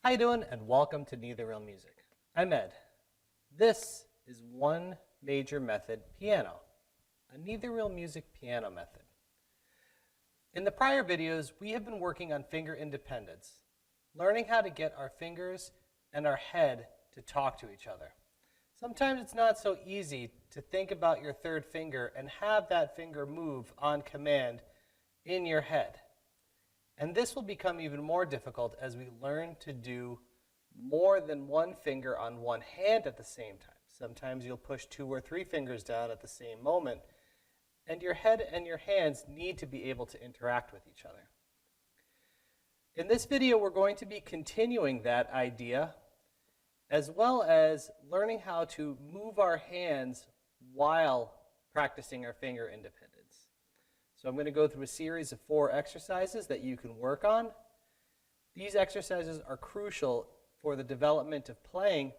How you doing? And welcome to Neither Real Music. I'm Ed. This is one major method piano, a Neither Real Music piano method. In the prior videos, we have been working on finger independence, learning how to get our fingers and our head to talk to each other. Sometimes it's not so easy to think about your third finger and have that finger move on command in your head. And this will become even more difficult as we learn to do more than one finger on one hand at the same time. Sometimes you'll push 2 or 3 fingers down at the same moment, and your head and your hands need to be able to interact with each other. In this video, we're going to be continuing that idea, as well as learning how to move our hands while practicing our finger independence. So I'm going to go through a series of 4 exercises that you can work on. These exercises are crucial for the development of playing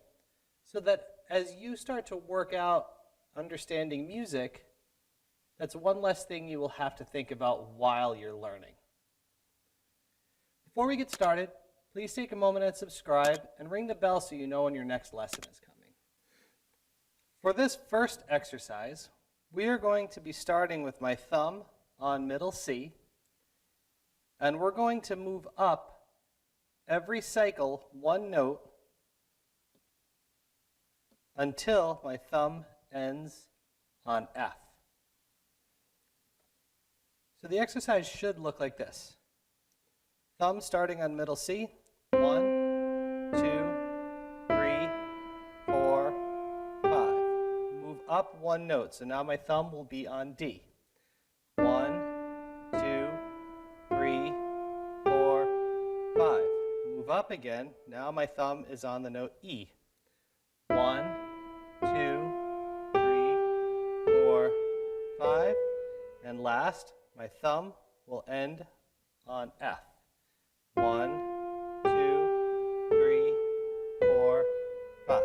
so that as you start to work out understanding music, that's one less thing you will have to think about while you're learning. Before we get started, please take a moment and subscribe and ring the bell so you know when your next lesson is coming. For this first exercise, we are going to be starting with my thumb on middle C, and we're going to move up every cycle 1 note until my thumb ends on F. So the exercise should look like this. Thumb starting on middle C, 1, 2, 3, 4, 5. Move up 1 note, so now my thumb will be on D. 1, 2, 3, 4, 5. Move up again. Now my thumb is on the note E. 1, 2, 3, 4, 5. And last, my thumb will end on F. 1, 2, 3, 4, 5.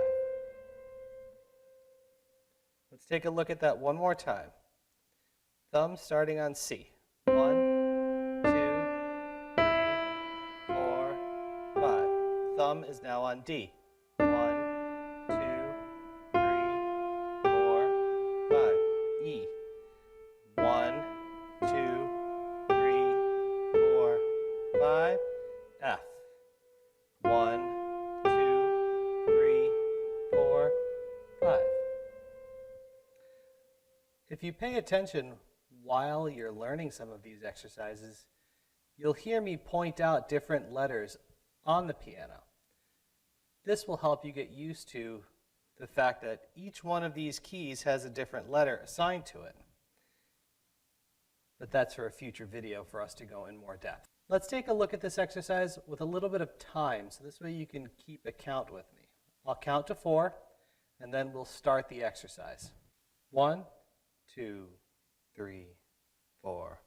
Let's take a look at that one more time. Thumb starting on C. 1, 2, 3, 4, 5. Thumb is now on D. 1, 2, 3, 4, 5. E. 1, 2, 3, 4, 5. F. 1, 2, 3, 4, 5. If you pay attention while you're learning some of these exercises, you'll hear me point out different letters on the piano. This will help you get used to the fact that each one of these keys has a different letter assigned to it. But that's for a future video for us to go in more depth. Let's take a look at this exercise with a little bit of time, so this way you can keep a count with me. I'll count to 4, and then we'll start the exercise. 1, 2, 3, 4.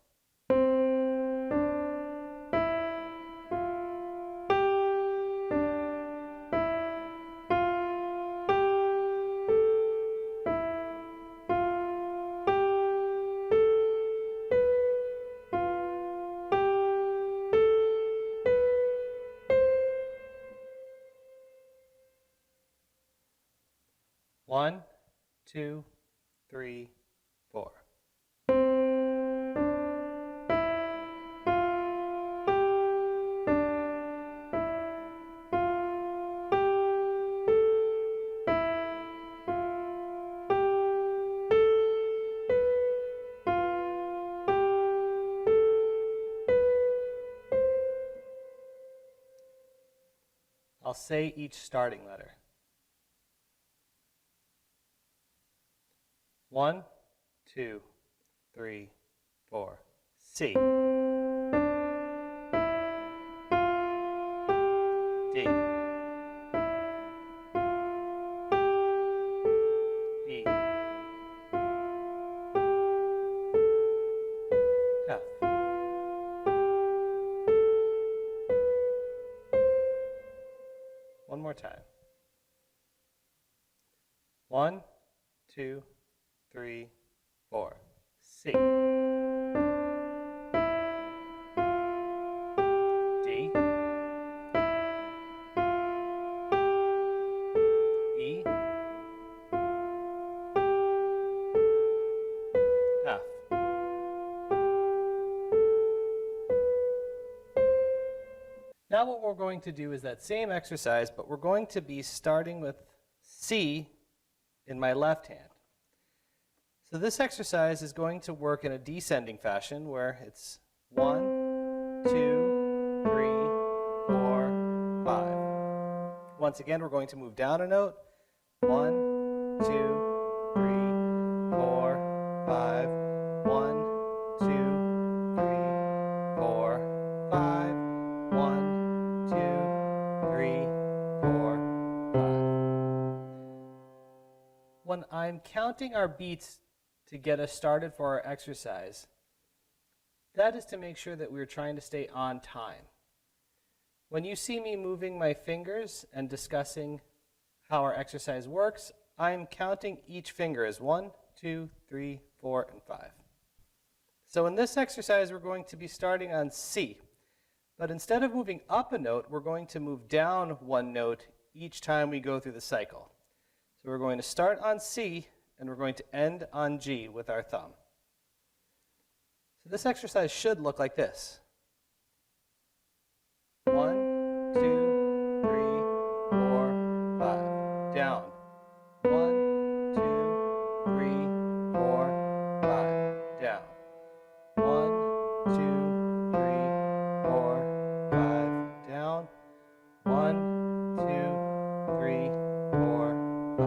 One, 2, 3, 4. I'll say each starting letter. 1, 2, 3, 4. C. D. E. F. One more time. 1, 2, 3, 4. C. D. now what we're going to do is that same exercise, but we're going to be starting with C in my left hand. So this exercise is going to work in a descending fashion where it's 1, 2, 3, 4, 5. Once again, we're going to move down a note. 1, 2, 3, 4, 5. 1, 2, 3, 4, 5. 1, 2, 3, 4, 5. When I'm counting our beats to get us started for our exercise, that is to make sure that we're trying to stay on time. When you see me moving my fingers and discussing how our exercise works, I'm counting each finger as 1, 2, 3, 4, and 5. So in this exercise, we're going to be starting on C. But instead of moving up a note, we're going to move down one note each time we go through the cycle. So we're going to start on C, and we're going to end on G with our thumb. So this exercise should look like this. 1, 2, 3, 4, 5. Down. 1, 2, 3, 4, 5. Down. 1, 2, 3, 4, 5. Down. 1, 2, 3, 4, 5.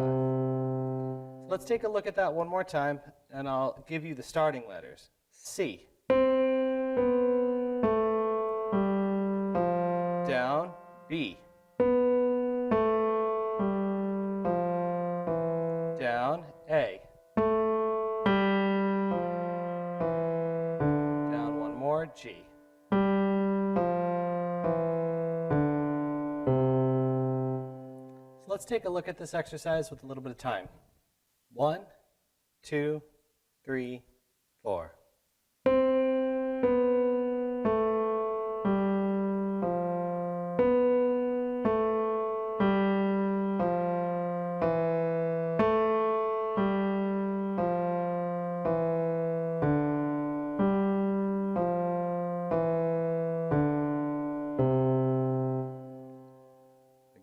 So let's take a look at that one more time, and I'll give you the starting letters. C. Down. B. Down. A. Down one more. G. So let's take a look at this exercise with a little bit of time. 1, 2, 3, 4.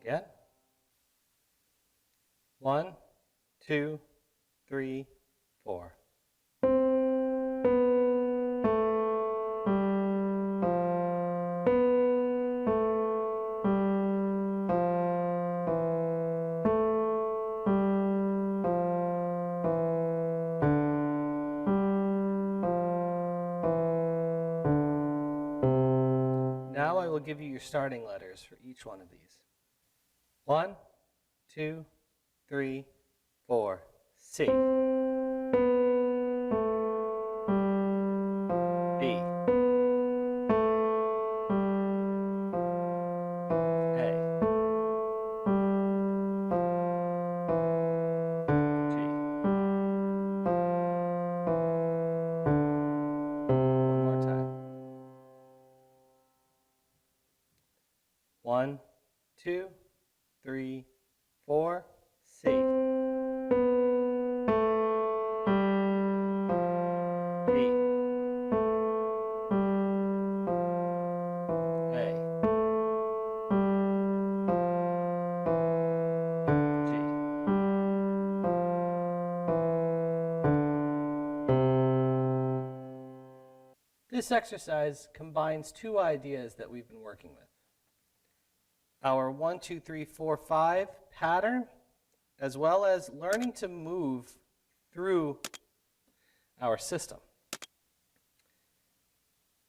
Again. 1, 2, 3, 4. Now I will give you your starting letters for each one of these. 1, 2, 3, 4. C. B. A. G. One more time. 1, 2, 3, 4. C. B. A. G. This exercise combines two ideas that we've been working with. Our 1, 2, 3, 4, 5 pattern, as well as learning to move through our system.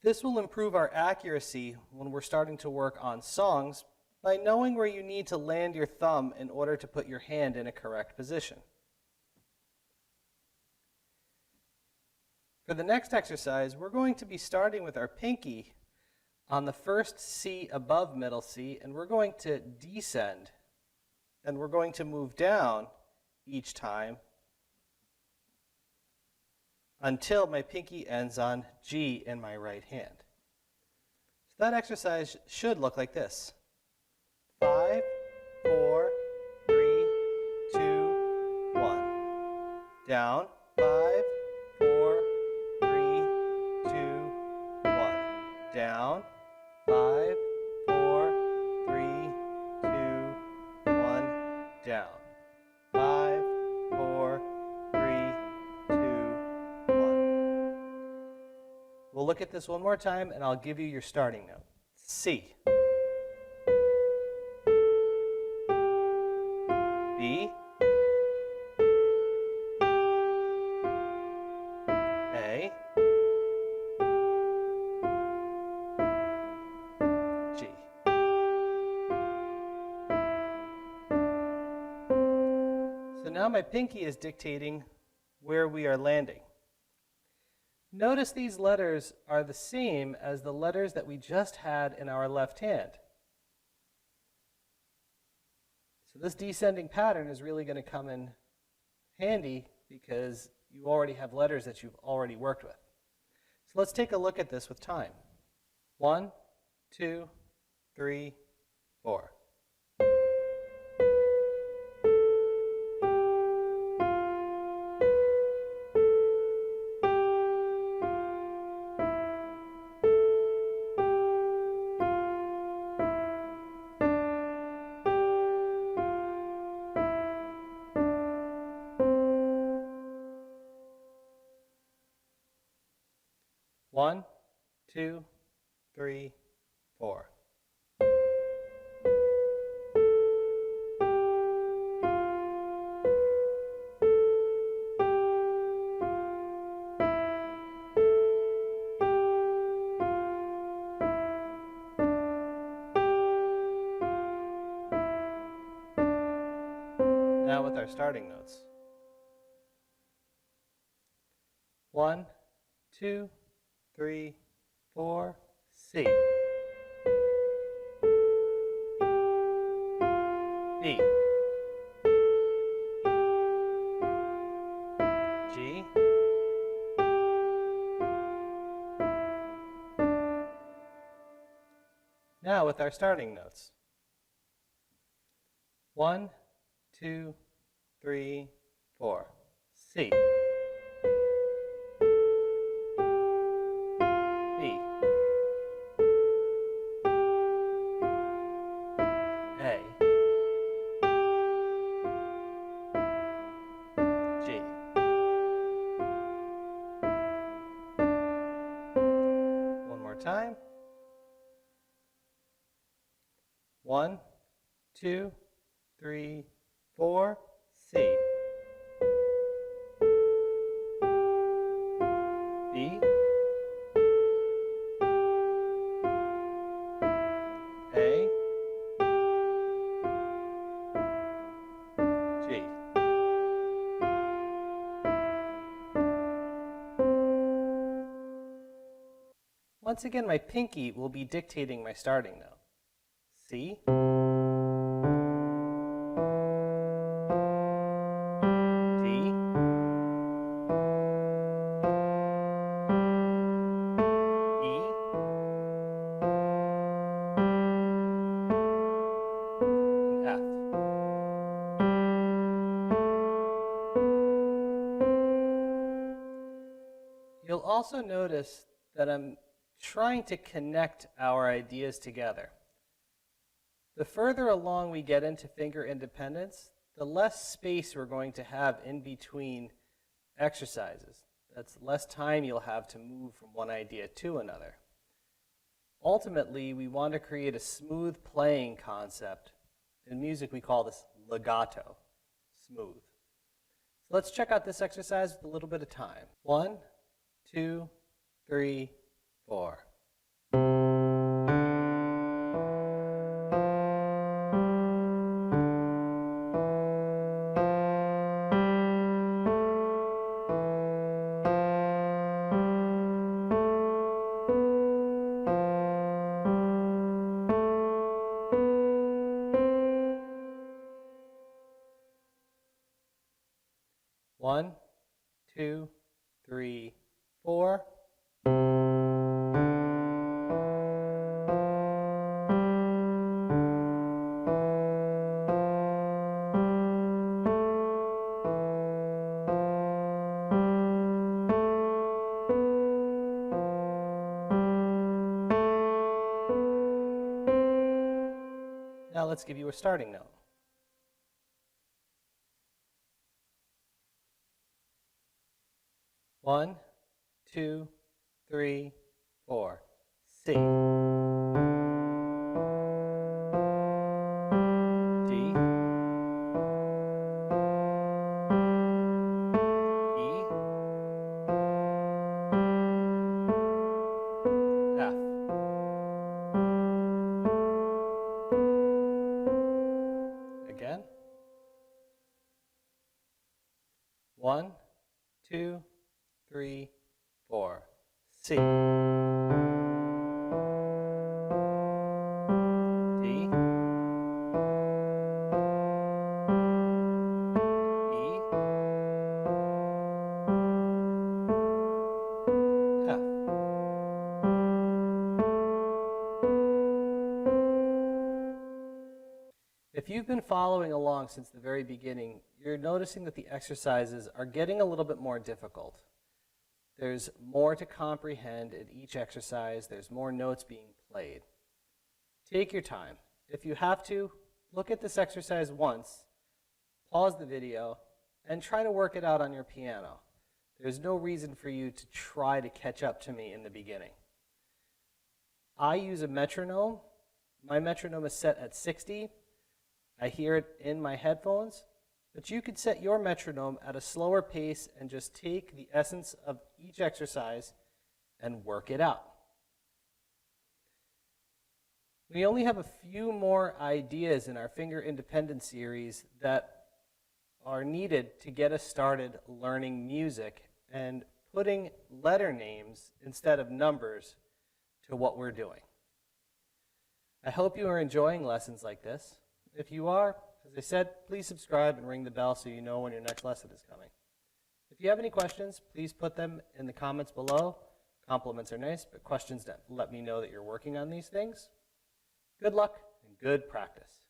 This will improve our accuracy when we're starting to work on songs by knowing where you need to land your thumb in order to put your hand in a correct position. For the next exercise, we're going to be starting with our pinky on the first C above middle C, and we're going to descend, and we're going to move down each time until my pinky ends on G in my right hand. So that exercise should look like this. 5, 4, 3, 2, 1. Down. 5, 4, 3, 2, 1. Down. 5, 4, down. 5, 4, 3, 2, 1. We'll look at this one more time, and I'll give you your starting note. C. B. A. G. So now my pinky is dictating where we are landing. Notice these letters are the same as the letters that we just had in our left hand. So this descending pattern is really going to come in handy because you already have letters that you've already worked with. So let's take a look at this with time. 1, 2, 3, 4. One, two, three, 4. Now with our starting notes. 1, 2, 3, 4, C. B. G. Now with our starting notes. 1, 2, 3, 4, C. B. A. G. One more time. 1, 2, 3, 4, C. B. A. G. Once again, my pinky will be dictating my starting note. C. D. E. And F. You'll also notice that I'm trying to connect our ideas together. The further along we get into finger independence, the less space we're going to have in between exercises. That's less time you'll have to move from one idea to another. Ultimately, we want to create a smooth playing concept. In music, we call this legato, smooth. So let's check out this exercise with a little bit of time. 1, 2, 3, 4. One, 2, 3, 4. Now let's give you a starting note. 1, 2, 3, 4. C. D. E. F. Again. 1, 2, 3, 4. C. D. E. F. If you've been following along since the very beginning, you're noticing that the exercises are getting a little bit more difficult. There's more to comprehend in each exercise. There's more notes being played. Take your time. If you have to, look at this exercise once, pause the video, and try to work it out on your piano. There's no reason for you to try to catch up to me in the beginning. I use a metronome. My metronome is set at 60. I hear it in my headphones, but you could set your metronome at a slower pace and just take the essence of each exercise and work it out. We only have a few more ideas in our finger independent series that are needed to get us started learning music and putting letter names instead of numbers to what we're doing. I hope you are enjoying lessons like this. If you are, as I said, please subscribe and ring the bell so you know when your next lesson is coming. If you have any questions, please put them in the comments below. Compliments are nice, but questions let me know that you're working on these things. Good luck and good practice.